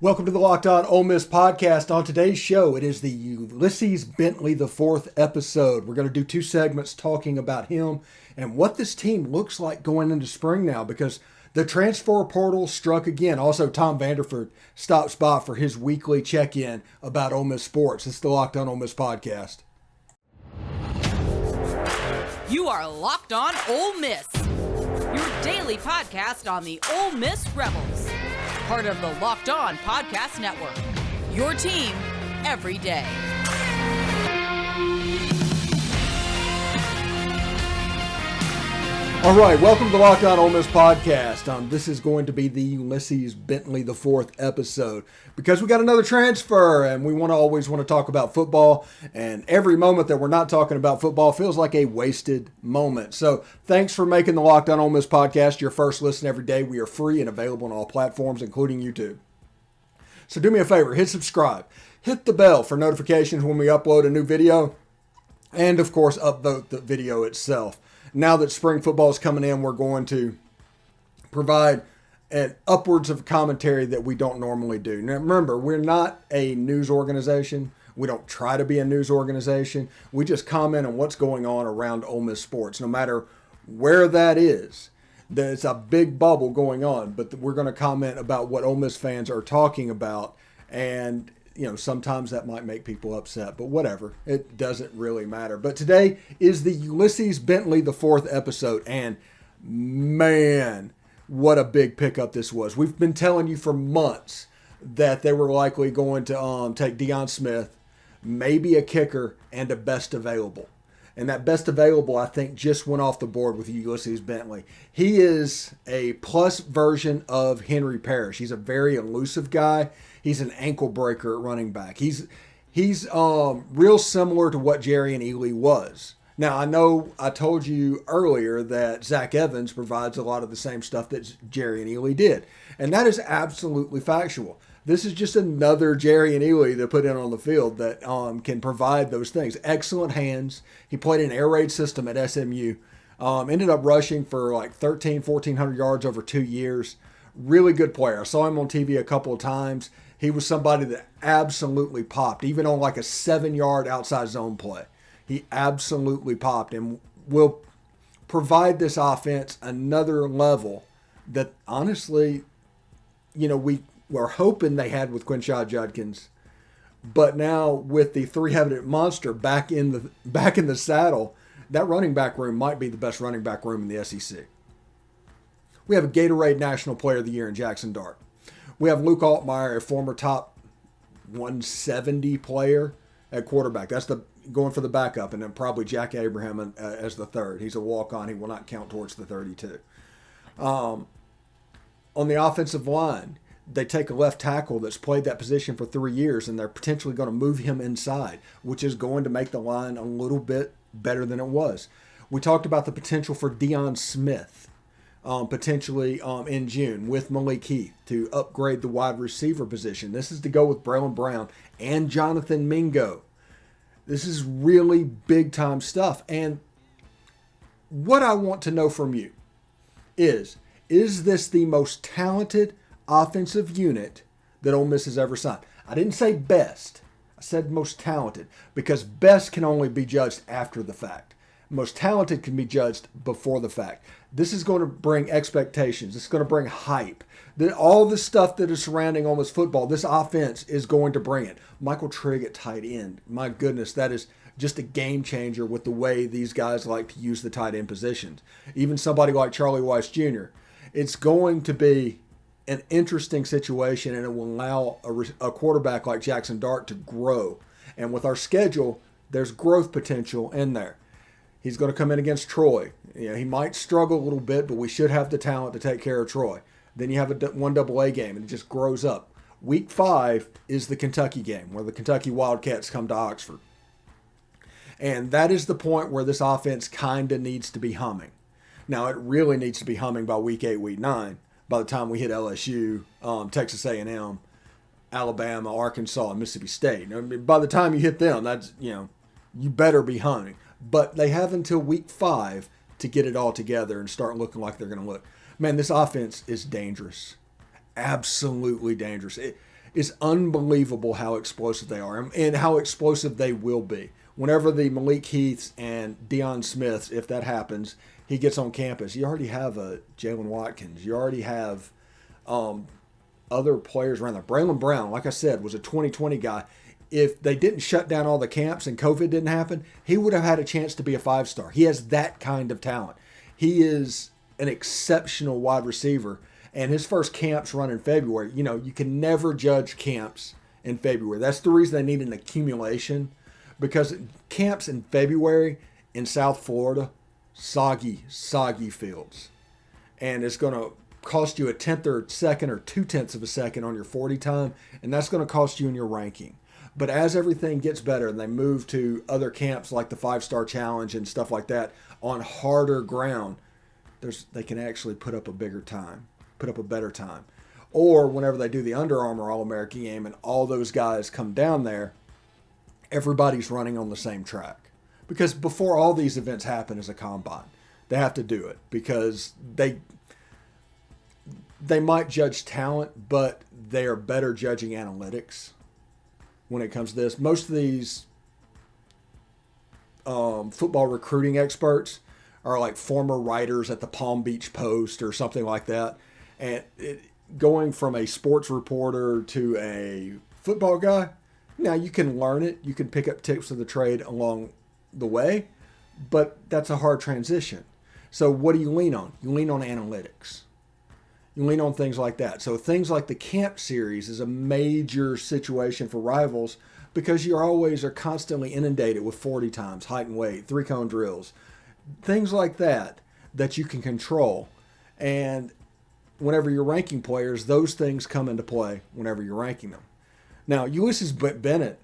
Welcome to the Locked On Ole Miss podcast. On today's show, it is the Ulysses Bentley IV episode. We're going to do two segments talking about him and what this team looks like going into spring now, because the transfer portal struck again. Also, Tom Vanderford stops by for his weekly check-in about Ole Miss sports. It's the Locked On Ole Miss podcast. You are Locked On Ole Miss, your daily podcast on the Ole Miss Rebels. Part of the Locked On Podcast Network, your team every day. All right, welcome to the Locked On Ole Miss podcast. This is going to be the Ulysses Bentley IV episode because we got another transfer and we always want to talk about football, and every moment that we're not talking about football feels like a wasted moment. So thanks for making the Locked On Ole Miss podcast your first listen every day. We are free and available on all platforms, including YouTube. So do me a favor, hit subscribe, hit the bell for notifications when we upload a new video, and of course upvote the video itself. Now that spring football is coming in, we're going to provide an upwards of commentary that we don't normally do. Now, remember, we're not a news organization. We don't try to be a news organization. We just comment on what's going on around Ole Miss sports, no matter where that is. There's a big bubble going on, but we're going to comment about what Ole Miss fans are talking about, and sometimes that might make people upset, but whatever. It doesn't really matter. But today is the Ulysses Bentley IV episode, and man, what a big pickup this was. We've been telling you for months that they were likely going to take Deion Smith, maybe a kicker, and a best available. And that best available, I think, just went off the board with Ulysses Bentley. He is a plus version of Henry Parrish. He's a very elusive guy. He's an ankle breaker at running back. He's real similar to what Jerry and Ely was. Now, I know I told you earlier that Zach Evans provides a lot of the same stuff that Jerry and Ely did. And that is absolutely factual. This is just another Jerry and Ely that put in on the field that can provide those things. Excellent hands. He played an air raid system at SMU. Ended up rushing for like 1,400 yards over 2 years. Really good player. I saw him on TV a couple of times. He was somebody that absolutely popped, even on like a 7-yard outside zone play. He absolutely popped and will provide this offense another level that honestly, we were hoping they had with Quinshad Judkins. But now with the three-headed monster back in the saddle, that running back room might be the best running back room in the SEC. We have a Gatorade National Player of the Year in Jackson Dart. We have Luke Altmaier, a former top 170 player at quarterback. That's going for the backup, and then probably Jack Abraham as the third. He's a walk-on. He will not count towards the 32. On the offensive line, they take a left tackle that's played that position for 3 years, and they're potentially going to move him inside, which is going to make the line a little bit better than it was. We talked about the potential for Deion Smith. Potentially in June with Malik Heath to upgrade the wide receiver position. This is to go with Braylon Brown and Jonathan Mingo. This is really big time stuff. And what I want to know from you is this the most talented offensive unit that Ole Miss has ever signed? I didn't say best. I said most talented, because best can only be judged after the fact. Most talented can be judged before the fact. This is going to bring expectations. It's going to bring hype. All the stuff that is surrounding Ole Miss football, this offense is going to bring it. Michael Trigg at tight end. My goodness, that is just a game changer with the way these guys like to use the tight end positions. Even somebody like Charlie Weiss Jr. It's going to be an interesting situation, and it will allow a quarterback like Jackson Dart to grow. And with our schedule, there's growth potential in there. He's going to come in against Troy. He might struggle a little bit, but we should have the talent to take care of Troy. Then you have a 1AA game, and it just grows up. Week 5 is the Kentucky game, where the Kentucky Wildcats come to Oxford. And that is the point where this offense kind of needs to be humming. Now, it really needs to be humming by week 8, week 9, by the time we hit LSU, Texas A&M, Alabama, Arkansas, and Mississippi State. By the time you hit them, that's, you better be humming. But they have until week 5 to get it all together and start looking like they're going to look. Man, this offense is dangerous. absolutely dangerous. It is unbelievable how explosive they are and how explosive they will be. Whenever the Malik Heaths and Deion Smiths, if that happens, he gets on campus, you already have a Jalen Watkins. You already have other players around there. Braylon Brown, like I said, was a 2020 guy. If they didn't shut down all the camps and COVID didn't happen, he would have had a chance to be a 5-star. He has that kind of talent. He is an exceptional wide receiver, and his first camps run in February. You know, you can never judge camps in February. That's the reason they need an accumulation, because camps in February in South Florida, soggy fields. And it's going to cost you a tenth or second or 2/10 of a second on your 40 time, and that's going to cost you in your ranking. But as everything gets better and they move to other camps like the 5-Star Challenge and stuff like that on harder ground, they can actually put up a better time. Or whenever they do the Under Armour All-American game and all those guys come down there, everybody's running on the same track. Because before all these events happen as a combine, they have to do it because they might judge talent, but they are better judging analytics when it comes to this. Most of these football recruiting experts are like former writers at the Palm Beach Post or something like that. And going from a sports reporter to a football guy, now you can learn it. You can pick up tips of the trade along the way, but that's a hard transition. So what do you lean on? You lean on analytics. You lean on things like that. So things like the camp series is a major situation for rivals because you are constantly inundated with 40 times, height and weight, 3-cone drills, things like that you can control. And whenever you're ranking players, those things come into play whenever you're ranking them. Now, Ulysses Bentley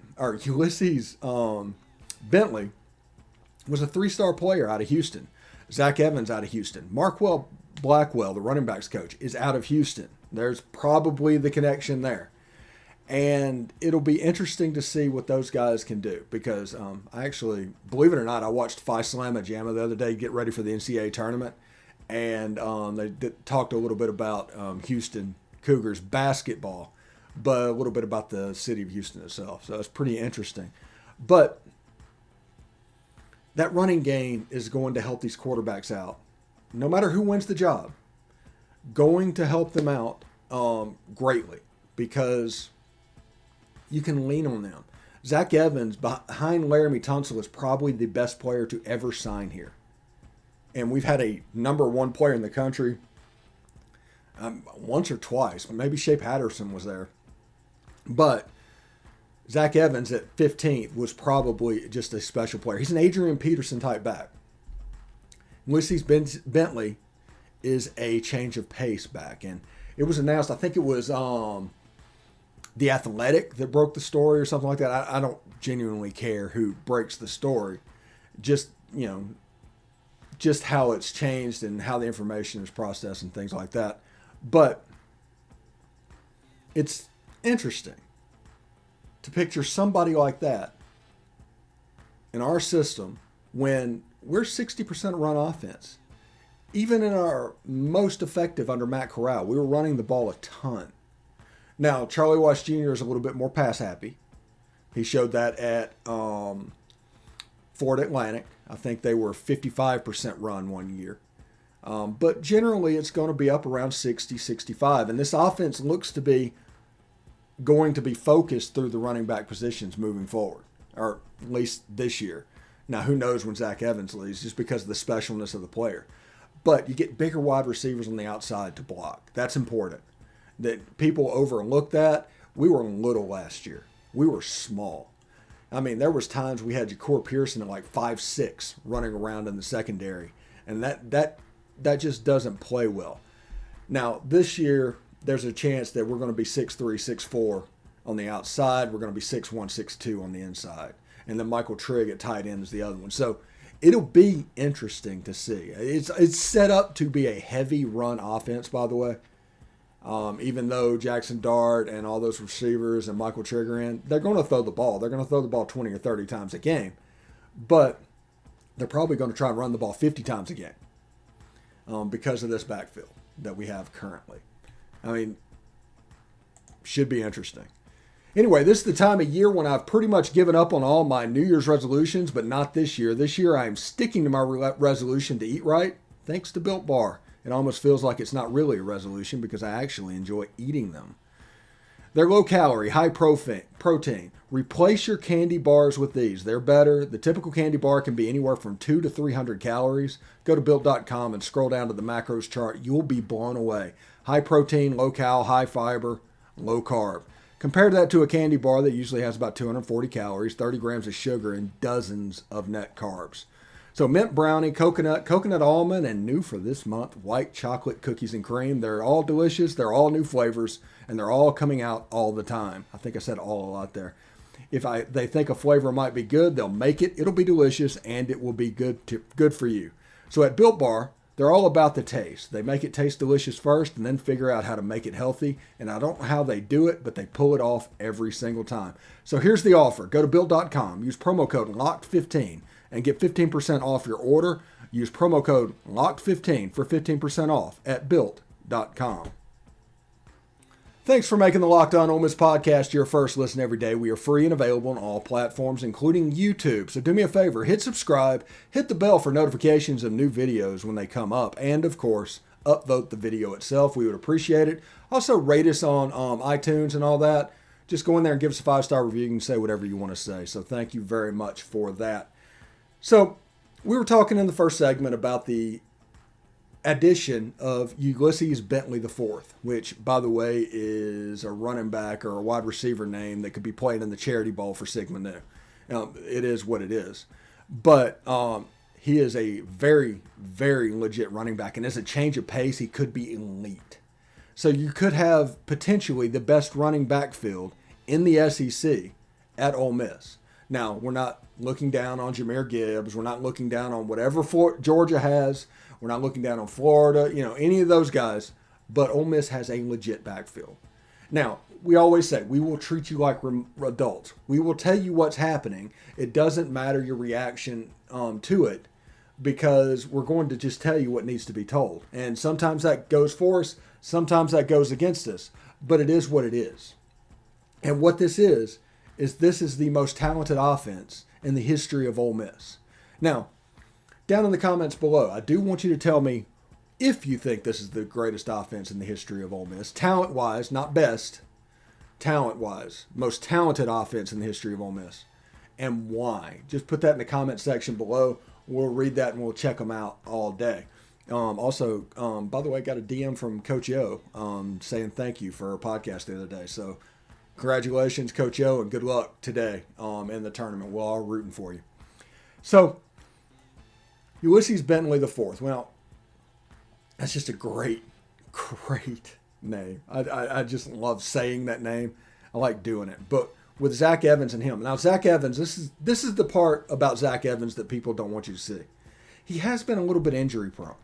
was a 3-star player out of Houston. Zach Evans out of Houston. Marquell Blackwell, the running backs coach, is out of Houston. There's probably the connection there. And it'll be interesting to see what those guys can do because I actually, believe it or not, I watched Phi Slamma Jamma the other day get ready for the NCAA tournament. And they talked a little bit about Houston Cougars basketball, but a little bit about the city of Houston itself. So it's pretty interesting. But that running game is going to help these quarterbacks out. No matter who wins the job, going to help them out greatly because you can lean on them. Zach Evans, behind Laramie Tunsil, is probably the best player to ever sign here. And we've had a number 1 player in the country once or twice. Maybe Shea Patterson was there. But Zach Evans at 15th was probably just a special player. He's an Adrian Peterson type back. Ulysses Bentley is a change of pace back. And it was announced, I think it was The Athletic that broke the story or something like that. I don't genuinely care who breaks the story. Just how it's changed and how the information is processed and things like that. But it's interesting to picture somebody like that in our system when we're 60% run offense. Even in our most effective under Matt Corral, we were running the ball a ton. Now, Charlie Watts Jr. is a little bit more pass happy. He showed that at Ford Atlantic. I think they were 55% run one year. But generally, it's going to be up around 60, 65. And this offense looks to be going to be focused through the running back positions moving forward, or at least this year. Now, who knows when Zach Evans leaves, just because of the specialness of the player. But you get bigger wide receivers on the outside to block. That's important. That people overlook that. We were little last year. We were small. I mean, there was times we had Ja'Cour Pearson at like 5'6", running around in the secondary. And that just doesn't play well. Now, this year, there's a chance that we're going to be 6'3", 6'4", on the outside. We're going to be 6'1", 6'2" on the inside. And then Michael Trigg at tight end is the other one. So it'll be interesting to see. It's set up to be a heavy run offense, by the way. Even though Jackson Dart and all those receivers and Michael Trigg are in, they're going to throw the ball. They're going to throw the ball 20 or 30 times a game. But they're probably going to try and run the ball 50 times a game because of this backfield that we have currently. I mean, should be interesting. Anyway, this is the time of year when I've pretty much given up on all my New Year's resolutions, but not this year. This year I am sticking to my resolution to eat right, thanks to Built Bar. It almost feels like it's not really a resolution because I actually enjoy eating them. They're low calorie, high protein. Replace your candy bars with these. They're better. The typical candy bar can be anywhere from 200 to 300 calories. Go to Built.com and scroll down to the macros chart. You'll be blown away. High protein, low cal, high fiber, low carb. Compare that to a candy bar that usually has about 240 calories, 30 grams of sugar, and dozens of net carbs. So mint brownie, coconut almond, and new for this month, white chocolate cookies and cream. They're all delicious. They're all new flavors, and they're all coming out all the time. I think I said all a lot there. If they think a flavor might be good, they'll make it. It'll be delicious, and it will be good for you. So at Built Bar, they're all about the taste. They make it taste delicious first and then figure out how to make it healthy. And I don't know how they do it, but they pull it off every single time. So here's the offer. Go to Built.com. Use promo code LOCKED15 and get 15% off your order. Use promo code LOCKED15 for 15% off at Built.com. Thanks for making the Locked On Ole Miss podcast your first listen every day. We are free and available on all platforms, including YouTube. So do me a favor, hit subscribe, hit the bell for notifications of new videos when they come up, and of course, upvote the video itself. We would appreciate it. Also, rate us on iTunes and all that. Just go in there and give us a 5-star review. You can say whatever you want to say. So thank you very much for that. So we were talking in the first segment about the addition of Ulysses Bentley IV, which, by the way, is a running back or a wide receiver name that could be playing in the Charity Bowl for Sigma Nu. It is what it is. But he is a very, very legit running back. And as a change of pace, he could be elite. So you could have potentially the best running backfield in the SEC at Ole Miss. Now, we're not looking down on Jahmyr Gibbs. We're not looking down on whatever Georgia has. We're not looking down on Florida, any of those guys. But Ole Miss has a legit backfield. Now, we always say, we will treat you like adults. We will tell you what's happening. It doesn't matter your reaction to it because we're going to just tell you what needs to be told. And sometimes that goes for us. Sometimes that goes against us. But it is what it is. And what this is this is the most talented offense in the history of Ole Miss. Now, down in the comments below, I do want you to tell me if you think this is the greatest offense in the history of Ole Miss. Talent-wise, not best. Talent-wise, most talented offense in the history of Ole Miss. And why? Just put that in the comment section below. We'll read that and we'll check them out all day. Also, by the way, I got a DM from Coach Yo saying thank you for our podcast the other day. So congratulations, Coach Yo, and good luck today in the tournament. We're all rooting for you. So, Ulysses Bentley IV. Well, that's just a great name. I just love saying that name. I like doing it. But with Zach Evans and him. Now, Zach Evans, this is the part about Zach Evans that people don't want you to see. He has been a little bit injury prone.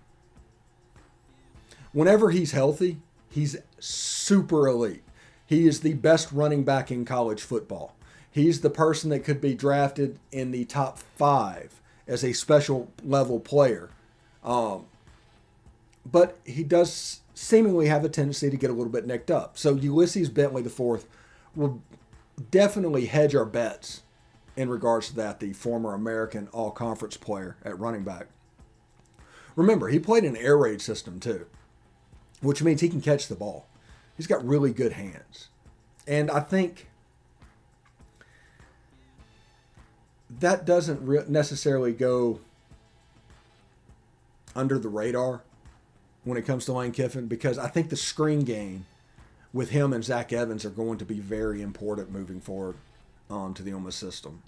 Whenever he's healthy, he's super elite. He is the best running back in college football. He's the person that could be drafted in the top 5 as a special level player. But he does seemingly have a tendency to get a little bit nicked up. So Ulysses Bentley IV will definitely hedge our bets in regards to that, the former American all-conference player at running back. Remember, he played in an air raid system too, which means he can catch the ball. He's got really good hands. And I think that doesn't necessarily go under the radar when it comes to Lane Kiffin, because I think the screen game with him and Zach Evans are going to be very important moving forward to the Ole Miss system.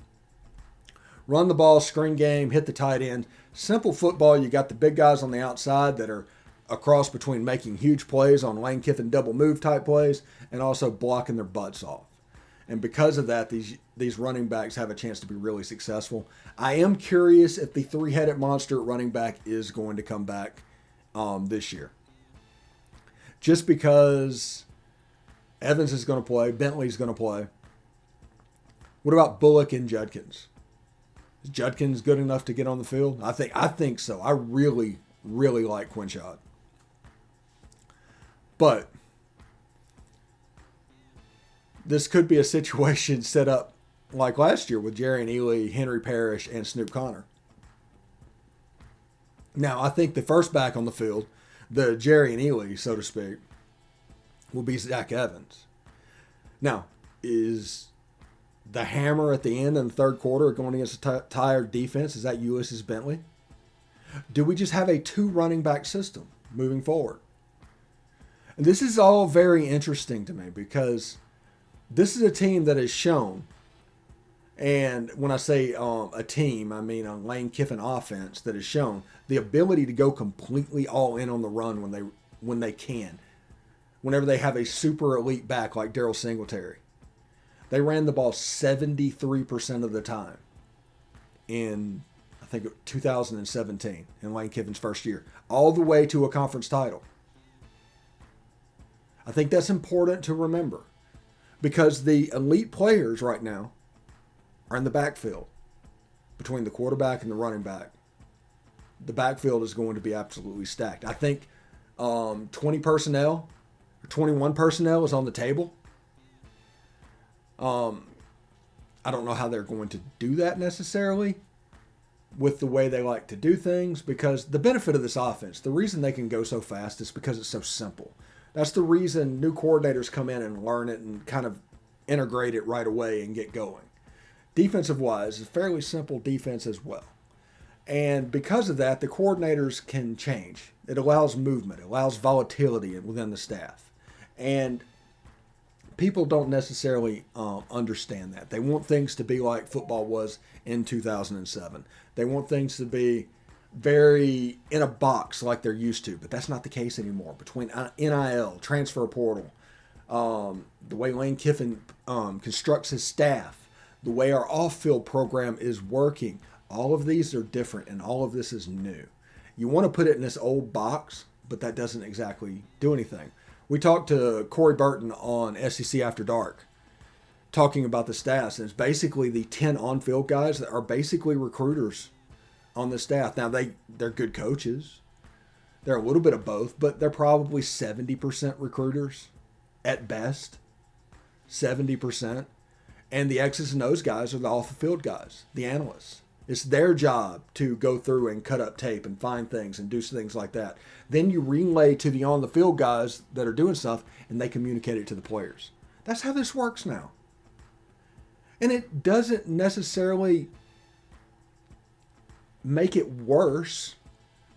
Run the ball, screen game, hit the tight end. Simple football. You got the big guys on the outside that are a cross between making huge plays on Lane Kiffin double move type plays and also blocking their butts off. And because of that, these running backs have a chance to be really successful. I am curious if the three-headed monster at running back is going to come back this year. Just because Evans is going to play, Bentley's going to play. What about Bullock and Judkins? Is Judkins good enough to get on the field? I think so. I really, really like Quinshot. But this could be a situation set up like last year with Jerry and Ely, Henry Parrish, and Snoop Connor. Now, I think the first back on the field, the Jerry and Ely, so to speak, will be Zach Evans. Now, is the hammer at the end in the third quarter going against a tired defense? Is that Ulysses Bentley? Do we just have a 2 running back system moving forward? And this is all very interesting to me because this is a team that has shown, and when I say a team, I mean a Lane Kiffin offense that has shown the ability to go completely all in on the run when they can. Whenever they have a super elite back like Darryl Singletary. They ran the ball 73% of the time in, I think, 2017, in Lane Kiffin's first year, all the way to a conference title. I think that's important to remember because the elite players right now are in the backfield between the quarterback and the running back. The backfield is going to be absolutely stacked. I think 20 personnel or 21 personnel is on the table. I don't know how they're going to do that necessarily with the way they like to do things, because the benefit of this offense, the reason they can go so fast is because it's so simple. That's the reason new coordinators come in and learn it and kind of integrate it right away and get going. Defensive wise, it's a fairly simple defense as well. And because of that, the coordinators can change. It allows movement. It allows volatility within the staff. And people don't necessarily understand that. They want things to be like football was in 2007. They want things to be very in a box like they're used to, but that's not the case anymore. Between NIL, transfer portal, the way Lane Kiffin constructs his staff, the way our off-field program is working, all of these are different, and all of this is new. You want to put it in this old box, but that doesn't exactly do anything. We talked to Corey Burton on SEC After Dark, talking about the stats, and it's basically the 10 on-field guys that are basically recruiters on the staff. Now, they're good coaches. They're a little bit of both, but they're probably 70% recruiters at best, 70%. And the X's and O's guys are the off-the-field guys, the analysts. It's their job to go through and cut up tape and find things and do things like that. Then you relay to the on-the-field guys that are doing stuff, and they communicate it to the players. That's how this works now. And it doesn't necessarily make it worse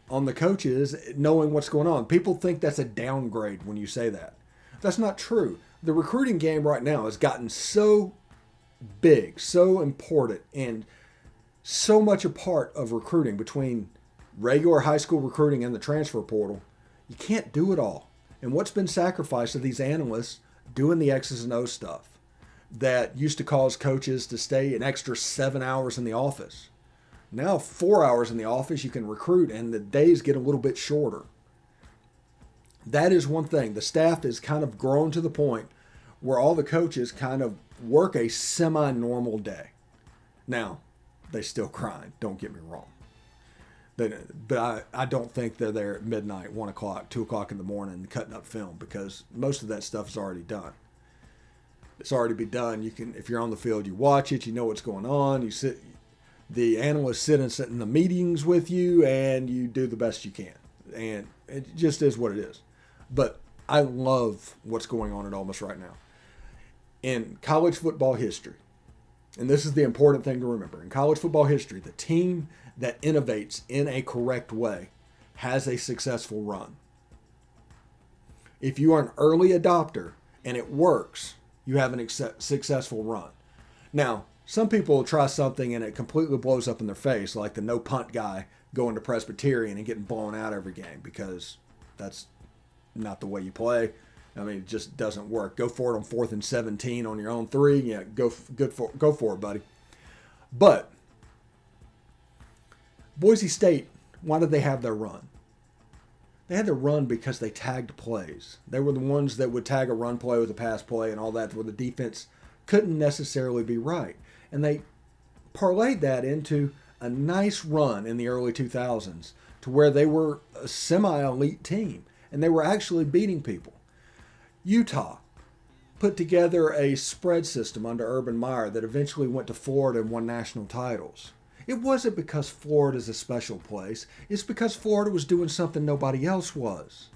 on the coaches knowing what's going on. People think that's a downgrade when you say that. That's not true. The recruiting game right now has gotten so big, so important, and so much a part of recruiting between regular high school recruiting and the transfer portal. You can't do it all. And what's been sacrificed of these analysts doing the X's and O's stuff that used to cause coaches to stay an extra 7 hours in the office. Now 4 hours in the office, you can recruit, and the days get a little bit shorter. That is one thing. The staff has kind of grown to the point where all the coaches kind of work a semi-normal day. Now, they still grind, don't get me wrong. But I don't think they're there at midnight, 1 o'clock, 2 o'clock in the morning cutting up film, because most of that stuff is already done. It's already been done. You can, if you're on the field, you watch it, you know what's going on. You sit, the analysts sit in the meetings with you, and you do the best you can. And it just is what it is. But I love what's going on at Ole Miss right now. In college football history, and this is the important thing to remember, in college football history, the team that innovates in a correct way has a successful run. If you are an early adopter and it works, you have a successful run. Now, some people will try something and it completely blows up in their face, like the no punt guy going to Presbyterian and getting blown out every game, because that's not the way you play. I mean, it just doesn't work. Go for it on 4th and 17 on your own 3. Yeah, go for it, buddy. But Boise State, why did they have their run? They had their run because they tagged plays. They were the ones that would tag a run play with a pass play and all that, where the defense couldn't necessarily be right. And they parlayed that into a nice run in the early 2000s to where they were a semi-elite team, and they were actually beating people. Utah, put together a spread system under Urban Meyer that eventually went to Florida and won national titles. It wasn't because Florida's a special place. It's because Florida was doing something nobody else was.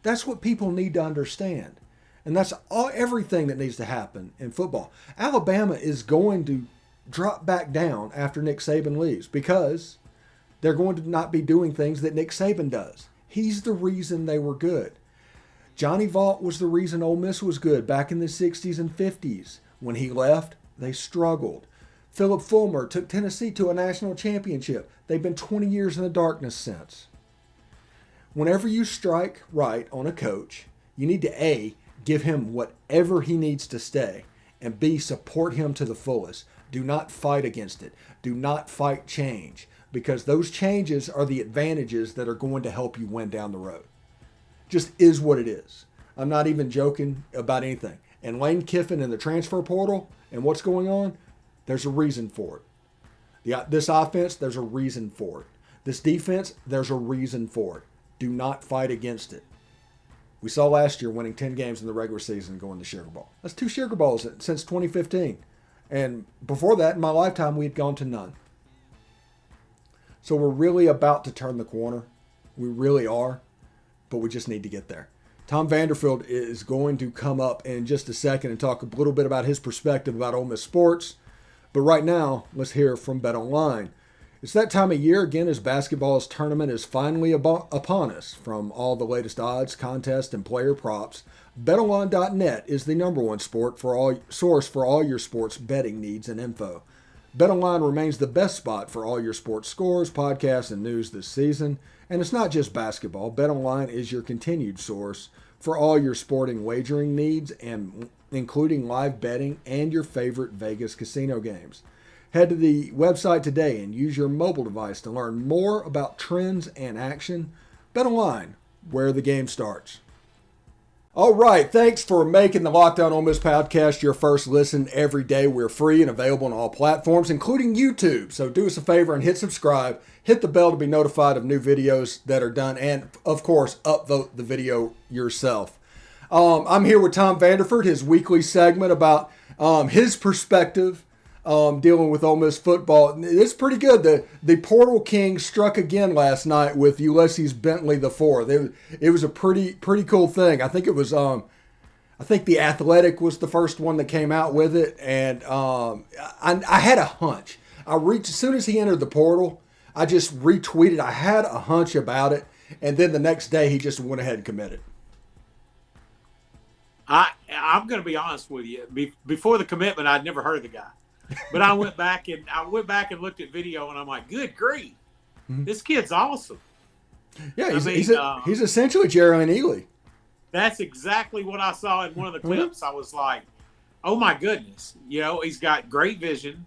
That's what people need to understand. And that's everything that needs to happen in football. Alabama is going to drop back down after Nick Saban leaves because they're going to not be doing things that Nick Saban does. He's the reason they were good. Johnny Vaught was the reason Ole Miss was good back in the 60s and 50s. When he left, they struggled. Philip Fulmer took Tennessee to a national championship. They've been 20 years in the darkness since. Whenever you strike right on a coach, you need to A, give him whatever he needs to stay, and B, support him to the fullest. Do not fight against it. Do not fight change, because those changes are the advantages that are going to help you win down the road. Just is what it is. I'm not even joking about anything. And Lane Kiffin in the transfer portal and what's going on, there's a reason for it. This offense, there's a reason for it. This defense, there's a reason for it. Do not fight against it. We saw last year winning 10 games in the regular season going to Sugar Bowl. That's 2 Sugar Bowls since 2015. And before that, in my lifetime, we had gone to none. So we're really about to turn the corner. We really are. But we just need to get there. Tom Vanderford is going to come up in just a second and talk a little bit about his perspective about Ole Miss sports. But right now, let's hear from BetOnline. It's that time of year again as basketball's tournament is finally upon us. From all the latest odds, contests, and player props, BetOnline.net is the #1 source for all your sports betting needs and info. BetOnline remains the best spot for all your sports scores, podcasts, and news this season. And it's not just basketball. BetOnline is your continued source for all your sporting wagering needs, and including live betting and your favorite Vegas casino games. Head to the website today and use your mobile device to learn more about trends and action. BetOnline, where the game starts. All right, thanks for making the Locked On Ole Miss podcast your first listen every day. We're free and available on all platforms, including YouTube. So do us a favor and hit subscribe. Hit the bell to be notified of new videos that are done. And, of course, upvote the video yourself. I'm here with Tom Vanderford, his weekly segment about his perspective dealing with Ole Miss football. It's pretty good. The Portal King struck again last night with Ulysses Bentley IV. It was a pretty cool thing. I think it was I think The Athletic was the first one that came out with it, and I had a hunch. As soon as he entered the portal, I just retweeted. I had a hunch about it, and then the next day he just went ahead and committed. I'm going to be honest with you. Before the commitment, I'd never heard of the guy. But I went back and looked at video, and I'm like, good grief, this kid's awesome. Yeah, he's essentially Jerry Neely. That's exactly what I saw in one of the clips. I was like, oh my goodness, he's got great vision.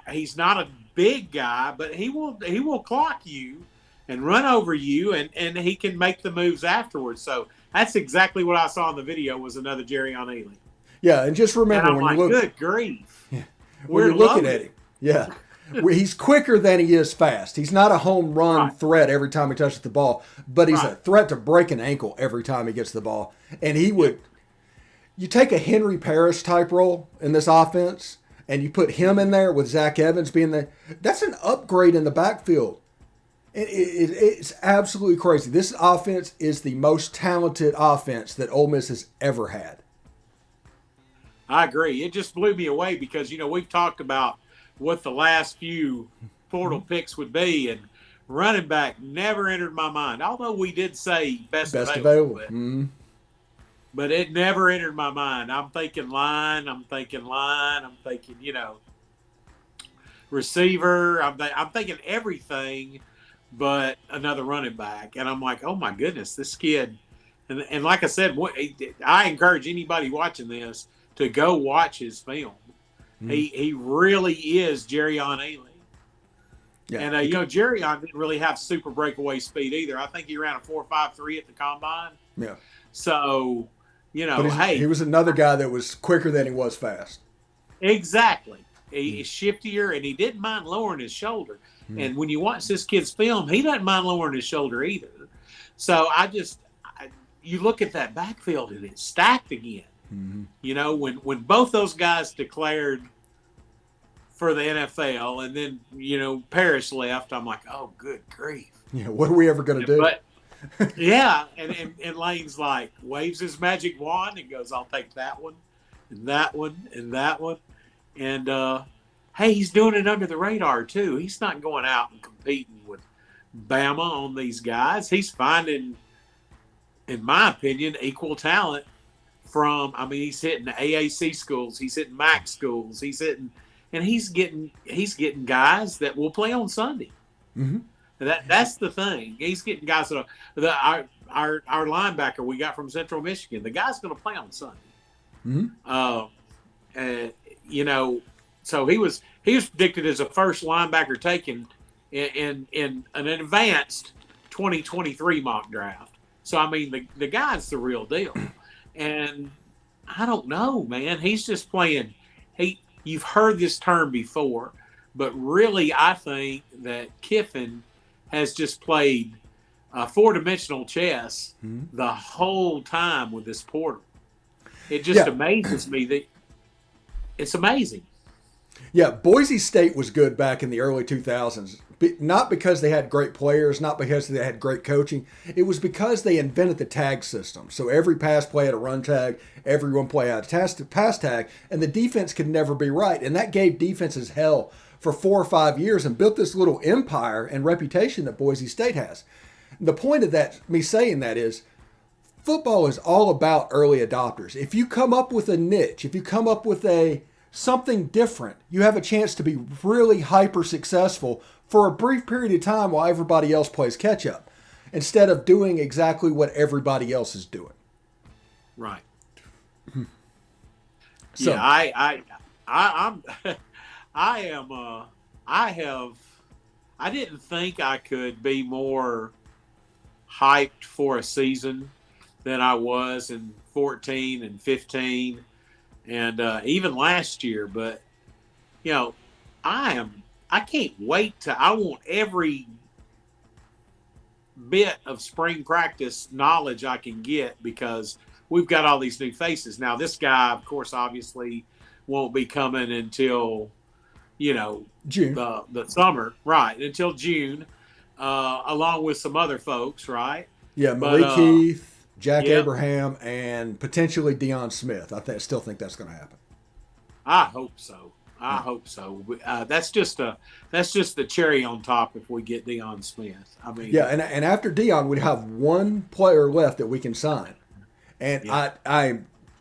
He's not a big guy, but he will clock you and run over you, and he can make the moves afterwards. So that's exactly what I saw in the video, was another Jerry Neely. Yeah, and just remember and I'm when you look, good grief. Yeah, when you're looking at him, yeah, he's quicker than he is fast. He's not a home run threat every time he touches the ball, but he's a threat to break an ankle every time he gets the ball. And you take a Henry Parrish type role in this offense, and you put him in there with Zach Evans being there. That's an upgrade in the backfield. It's absolutely crazy. This offense is the most talented offense that Ole Miss has ever had. I agree. It just blew me away because, we've talked about what the last few portal picks would be, and running back never entered my mind. Although we did say best available. But it never entered my mind. I'm thinking line. I'm thinking receiver. I'm thinking everything but another running back. And I'm like, oh, my goodness, this kid. And like I said, I encourage anybody watching this to go watch his film. He really is Jerry Neely. Yeah. And, Jerry didn't really have super breakaway speed either. I think he ran a 4.53 at the combine. Yeah. So, he was another guy that was quicker than he was fast. Exactly. He's shiftier, and he didn't mind lowering his shoulder. And when you watch this kid's film, he doesn't mind lowering his shoulder either. So you look at that backfield, and it's stacked again. You know, when both those guys declared for the NFL, and then, you know, Parrish left, I'm like, oh, good grief. Yeah, what are we ever going to do? But yeah, and Lane's like waves his magic wand and goes, I'll take that one, and that one, and that one, and hey, he's doing it under the radar too. He's not going out and competing with Bama on these guys. He's finding, in my opinion, equal talent from. I mean, he's hitting the AAC schools, he's hitting MAC schools, he's hitting, and he's getting guys that will play on Sunday. Mm-hmm. That's the thing. He's getting guys that our linebacker we got from Central Michigan. The guy's going to play on Sunday. Mm-hmm. You know, so he was predicted as a first linebacker taken in an advanced 2023 mock draft. So I mean, the guy's the real deal. And I don't know, man. He's just playing. You've heard this term before, but really, I think that Kiffin has just played four-dimensional chess the whole time with this portal. It just amazes me that it's amazing. Yeah, Boise State was good back in the early 2000s. Not because they had great players, not because they had great coaching. It was because they invented the tag system. So every pass play had a run tag, every run play had a pass tag, and the defense could never be right. And that gave defenses hell for 4 or 5 years and built this little empire and reputation that Boise State has. The point of that, me saying that, is football is all about early adopters. If you come up with a niche, if you come up with something different, you have a chance to be really hyper successful for a brief period of time while everybody else plays catch up, instead of doing exactly what everybody else is doing. Right. So, yeah, I didn't think I could be more hyped for a season than I was in 14 and 15 and even last year. But, you know, I can't wait I want every bit of spring practice knowledge I can get, because we've got all these new faces. Now, this guy, of course, obviously won't be coming until, you know, June. The summer, right, until June, along with some other folks, right? Yeah, Malik Heath, Jack Abraham, and potentially Deion Smith. I still think that's going to happen. I hope so. I hope so. That's just the cherry on top if we get Deion Smith. I mean, yeah, and after Deion, we'd have one player left that we can sign, and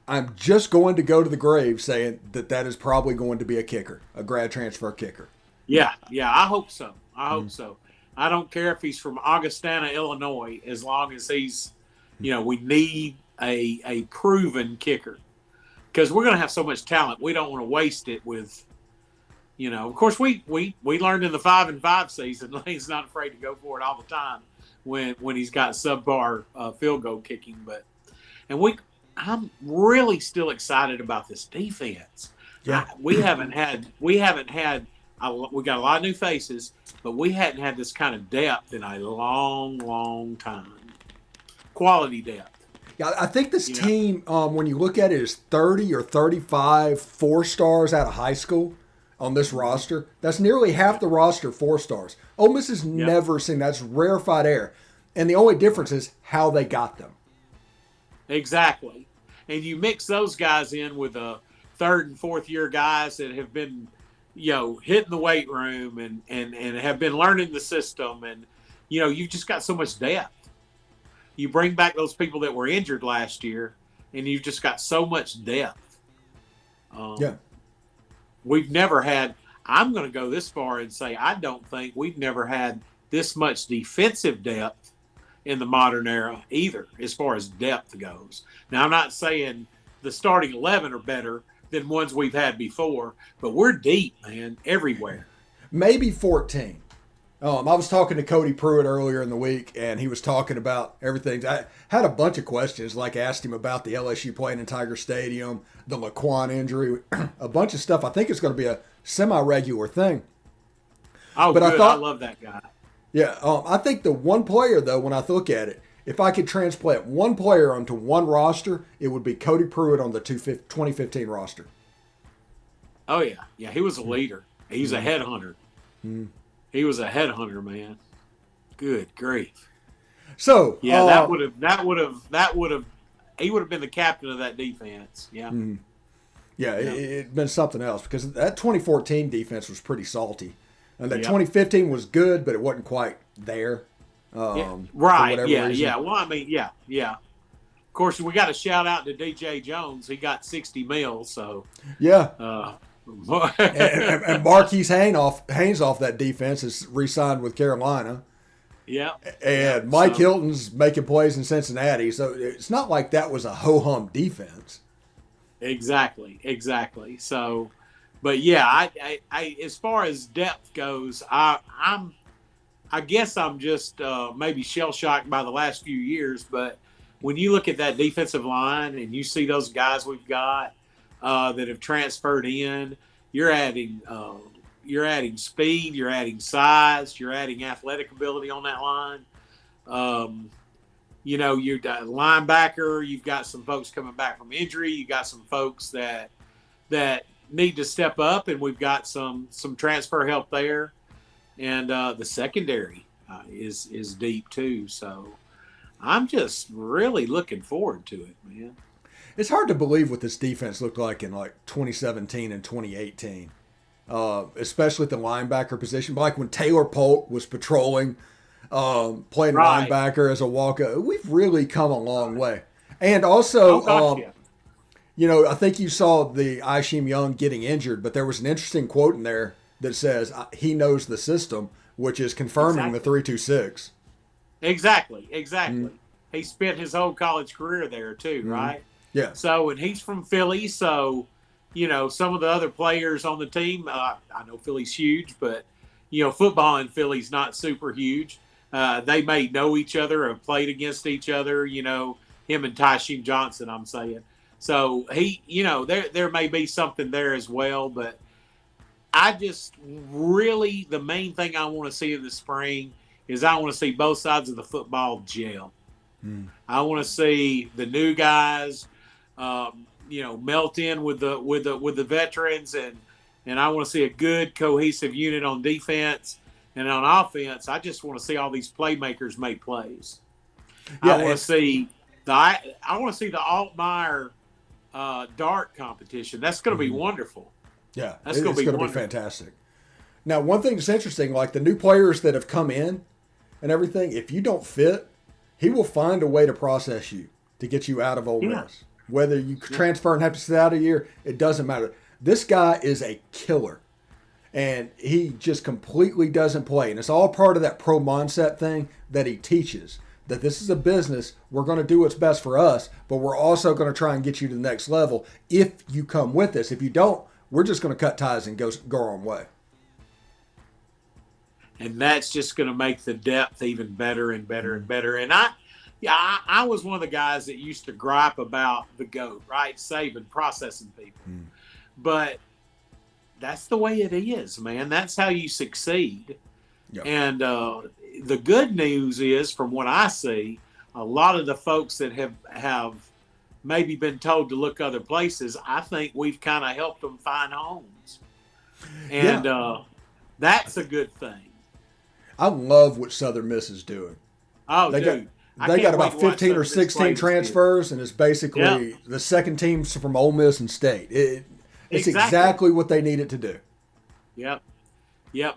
I'm just going to go to the grave saying that is probably going to be a kicker, a grad transfer kicker. Yeah, I hope so. I hope so. I don't care if he's from Augustana, Illinois, as long as he's, you know, we need a proven kicker, because we're going to have so much talent. We don't want to waste it with, you know, of course we learned in the 5-5 season, Lane's not afraid to go for it all the time when he's got subpar field goal kicking. I'm really still excited about this defense. Yeah. We got a lot of new faces, but we hadn't had this kind of depth in a long, long time. Quality depth. Yeah, I think this team, when you look at it, is 30 or 35 4-stars out of high school on this roster. That's nearly half the roster 4-stars. Ole Miss has never seen that. That's rarefied air. And the only difference is how they got them. Exactly. And you mix those guys in with the 3rd and 4th year guys that have been, you know, hitting the weight room and have been learning the system. And, you know, you've just got so much depth. You bring back those people that were injured last year, and you've just got so much depth. We've never had, I'm going to go this far and say, I don't think we've never had this much defensive depth in the modern era either, as far as depth goes. Now, I'm not saying the starting 11 are better than ones we've had before, but we're deep, man, everywhere. Maybe 14. I was talking to Cody Pruitt earlier in the week, and he was talking about everything. I had a bunch of questions, like asked him about the LSU playing in Tiger Stadium, the Laquan injury, a bunch of stuff. I think it's going to be a semi-regular thing. Oh, but good. I love that guy. Yeah, I think the one player, though, when I look at it, if I could transplant one player onto one roster, it would be Cody Pruitt on the 2015 roster. Oh yeah, yeah. He was a leader. He's a headhunter. He was a headhunter, man. Good grief. So yeah, he would have been the captain of that defense. Yeah. Yeah, it'd been something else because that 2014 defense was pretty salty, and that 2015 was good, but it wasn't quite there. Right. Yeah. Reason. Yeah. Well, I mean, yeah. Of course, we got to shout out to DJ Jones. He got $60 million. So yeah. and Marquise Haynes off that defense is re-signed with Carolina. Yeah. And Mike Hilton's making plays in Cincinnati. So it's not like that was a ho-hum defense. Exactly. So, but yeah, I as far as depth goes, I guess I'm just maybe shell-shocked by the last few years. But when you look at that defensive line and you see those guys we've got that have transferred in, you're adding speed, you're adding size, you're adding athletic ability on that line. You're a linebacker. You've got some folks coming back from injury. You got some folks that need to step up, and we've got some transfer help there. And the secondary is deep too. So I'm just really looking forward to it, man. It's hard to believe what this defense looked like in like 2017 and 2018. Especially at the linebacker position. Like when Taylor Polk was patrolling, playing linebacker as a walker. We've really come a long way. And also, I think you saw the Ishim Young getting injured, but there was an interesting quote in there that says he knows the system, which is confirming the 3-2-6. Exactly. He spent his whole college career there too, right? Yeah. So, and he's from Philly, so some of the other players on the team, I know Philly's huge, but, football in Philly's not super huge. They may know each other or have played against each other, him and Tysheem Johnson, I'm saying. So, there may be something there as well, but I just really, the main thing I want to see in the spring is I want to see both sides of the football gel. I want to see the new guys, melt in with the veterans, and I want to see a good cohesive unit on defense, and on offense, I just want to see all these playmakers make plays. Yeah, I want to see the Altmaier dart competition. That's going to be wonderful. Yeah, that's going to be fantastic. Now, one thing that's interesting, like the new players that have come in and everything, if you don't fit, he will find a way to process you to get you out of Ole Miss. Whether you transfer and have to sit out a year, it doesn't matter. This guy is a killer, and he just completely doesn't play. And it's all part of that pro mindset thing that he teaches, that this is a business. We're going to do what's best for us, but we're also going to try and get you to the next level if you come with us. If you don't, we're just going to cut ties and go our own way. And that's just going to make the depth even better and better and better. And I was one of the guys that used to gripe about the GOAT, right? Saving, processing people. But that's the way it is, man. That's how you succeed. Yep. And the good news is, from what I see, a lot of the folks that have maybe been told to look other places, I think we've kind of helped them find homes. And that's a good thing. I love what Southern Miss is doing. Oh, they got about 15 or 16 transfers, and it's basically the second teams from Ole Miss and State. It's exactly what they need it to do. Yep.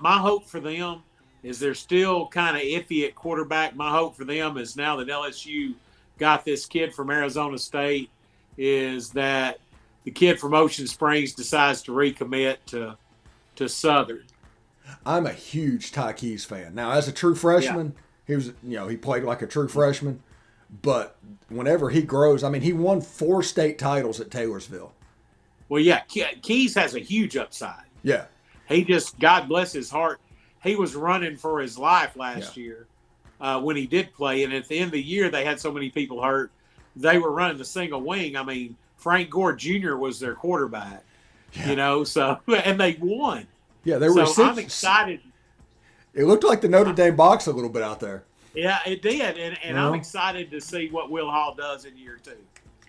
My hope for them is they're still kind of iffy at quarterback. My hope for them is now that LSU got this kid from Arizona State, is that the kid from Ocean Springs decides to recommit to Southern. I'm a huge Ty Keys fan. Now, as a true freshman, he played like a true freshman. But whenever he grows, I mean, he won 4 state titles at Taylorsville. Well, yeah, Keys has a huge upside. Yeah. He just, God bless his heart, he was running for his life last year when he did play. And at the end of the year, they had so many people hurt. They were running the single wing. I mean, Frank Gore Jr. was their quarterback, so, and they won. Yeah, they were. So I'm excited. It looked like the Notre Dame box a little bit out there. Yeah, it did, and You I'm know? excited to see what Will Hall does in year 2.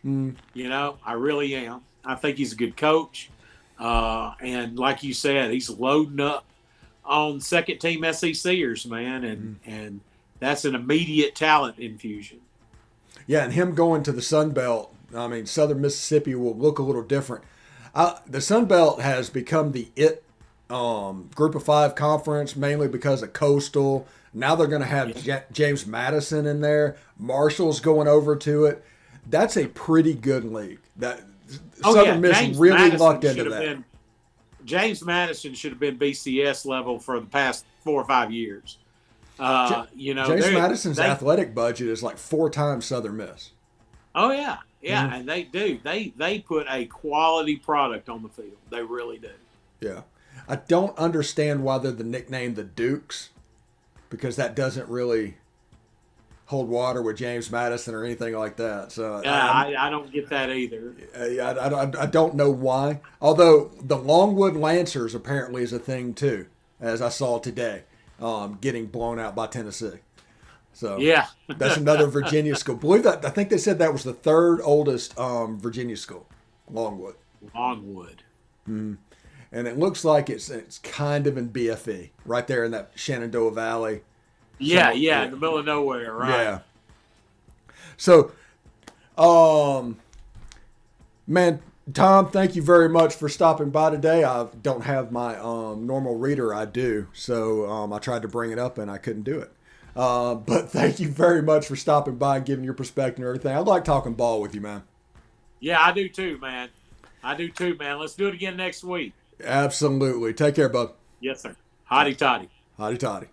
Mm. You know, I really am. I think he's a good coach, and like you said, he's loading up on second team SECers, man, and that's an immediate talent infusion. Yeah, and him going to the Sun Belt, I mean, Southern Mississippi will look a little different. The Sun Belt has become the Group of 5 conference, mainly because of Coastal. Now they're going to have James Madison in there. Marshall's going over to it. That's a pretty good league. Southern Miss James really Madison lucked into that. James Madison should have been BCS level for the past 4 or 5 years. James Madison's athletic budget is like 4 times Southern Miss. Oh yeah, and they do. They put a quality product on the field. They really do. Yeah, I don't understand why they're the nickname the Dukes, because that doesn't really hold water with James Madison or anything like that. So I don't get that either. I don't know why. Although the Longwood Lancers apparently is a thing too, as I saw today, getting blown out by Tennessee. So yeah, that's another Virginia school. I think they said that was the 3rd oldest Virginia school, Longwood. Longwood. Mm-hmm. And it looks like it's kind of in BFE, right there in that Shenandoah Valley. Yeah, in the middle of nowhere, right? Yeah. So, man, Tom, thank you very much for stopping by today. I don't have my normal reader. I do. So I tried to bring it up and I couldn't do it. But thank you very much for stopping by and giving your perspective and everything. I like talking ball with you, man. Yeah, I do too, man. Let's do it again next week. Absolutely. Take care, bud. Yes, sir. Hotty toddy. Hotty toddy.